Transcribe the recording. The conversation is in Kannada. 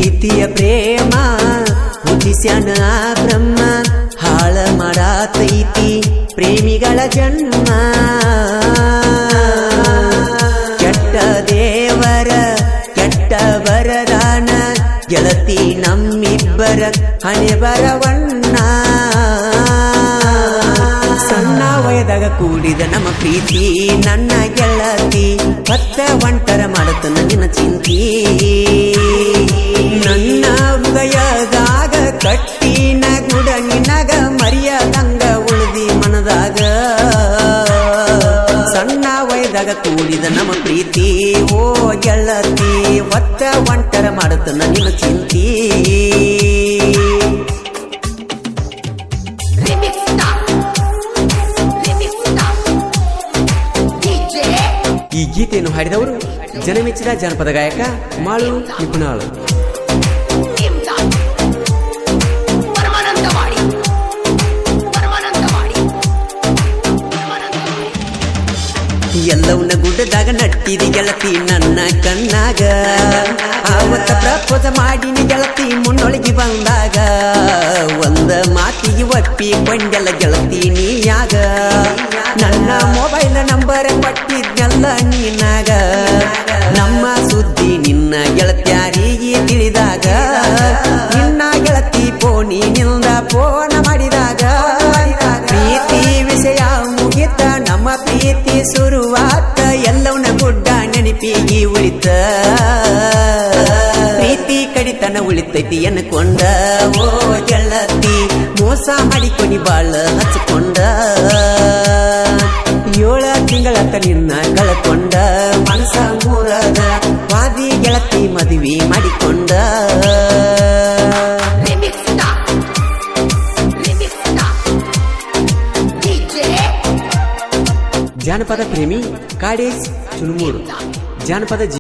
ಪ್ರೀತಿಯ ಪ್ರೇಮ ಹುಟ್ಟಿಸ್ಯಾನ ಬ್ರಹ್ಮ ಹಾಳ ಮಾಡತೈತಿ ಪ್ರೇಮಿಗಳ ಜನ್ಮ ಕೆಟ್ಟ ದೇವರ ಕೆಟ್ಟ ವರದಾನ ಗೆಳತಿ ನಮ್ಮಿಬ್ಬರ ಹಣೆ ಬರವಣ್ಣ ಸಣ್ಣ ವಯದಾಗ ಕೂಡಿದ ನಮ್ಮ ಪ್ರೀತಿ ನನ್ನ ಗೆಳತಿ ಹೊತ್ತ ಒಂಟರ ಮಾಡತನ ನಿನ್ನ ಚಿಂತಿ ನನ್ನ ಹೃದಯದಾಗ ಕಟ್ಟಿನ ಗುಡ ನಿನಗ ಮರಿಯದಂಗ ಉಳಿದಿ ಮನದಾಗ ಸಣ್ಣ ವಯದಾಗ ಕೂಡಿದ ನಮ್ಮ ಪ್ರೀತಿ ಓ ಗೆಳತಿ ಹೊತ್ತ ಒಂಟರ ಮಾಡತನ ನಿನ್ನ ಚಿಂತಿ ಈ ಗೀತೆಯನ್ನು ಹಾಡಿದವರು ಜನಮೆಚ್ಚಿದ ಜಾನಪದ ಗಾಯಕ ಮಾಳು ನಿಪುಣಾಳು. ಎಲ್ಲವನ್ನ ಗುಡ್ಡದಾಗ ನಟ್ಟಿದಿ ಗೆಳತಿ ನನ್ನ ಕಣ್ಣಾಗ ಆವತ್ತ ಪ್ರಪೋಸ ಮಾಡಿನಿ ಗೆಳತಿ ಮುನ್ನೊಳಗಿ ಬಂದಾಗ ಒಂದ ಮಾತಿಗೆ ಒಪ್ಪಿಕೊಂಡೆಲ್ಲ ಗೆಳತಿ ನೀಯಾಗ ನನ್ನ ಮೊಬೈಲ್ ನಂಬರ್ ಕೊಟ್ಟಿದ್ನೆಲ್ಲ ನೀನಾಗ ನಮ್ಮ ಸುದ್ದಿ ನಿನ್ನ ಗೆಳತ್ಯಾರಿಗೆ ತಿಳಿದಾಗ ನಿನ್ನ ಗೆಳತಿ ಫೋನಿನಿಂದ ಫೋನ್ ಮಾಡಿದಾಗ ಪ್ರೀತಿ ವಿಷಯ ಮುಗಿತ ನಮ್ಮ ಪ್ರೀತಿ ಶುರುವಾತ ಎಲ್ಲವನ್ನ ಗುಡ್ಡ ನೆನಪಿಗೆ ಉಳಿತ ಪ್ರೀತಿ ಕಡಿತನ ಉಳಿತೈತಿ ಅನ್ಕೊಂಡ ಓ ಗೆಳತಿ ಮೋಸ ಮಾಡಿಕೊನಿ ಬಾಳ ಹಚ್ಕೊಂಡ 7 ತಿಂಗಳತ್ತ ನಿನ್ನ ಕಳಕೊಂಡ ಮನಸ ಮೂರದ ವಾದಿ ಗೆಳತಿ ಮದುವೆ ಮಾಡಿಕೊಂಡ ಜಾನಪದ ಪ್ರೇಮಿ ಕಾಡೇಶ್ ಚುನುಮೂರು ಜಾನಪದ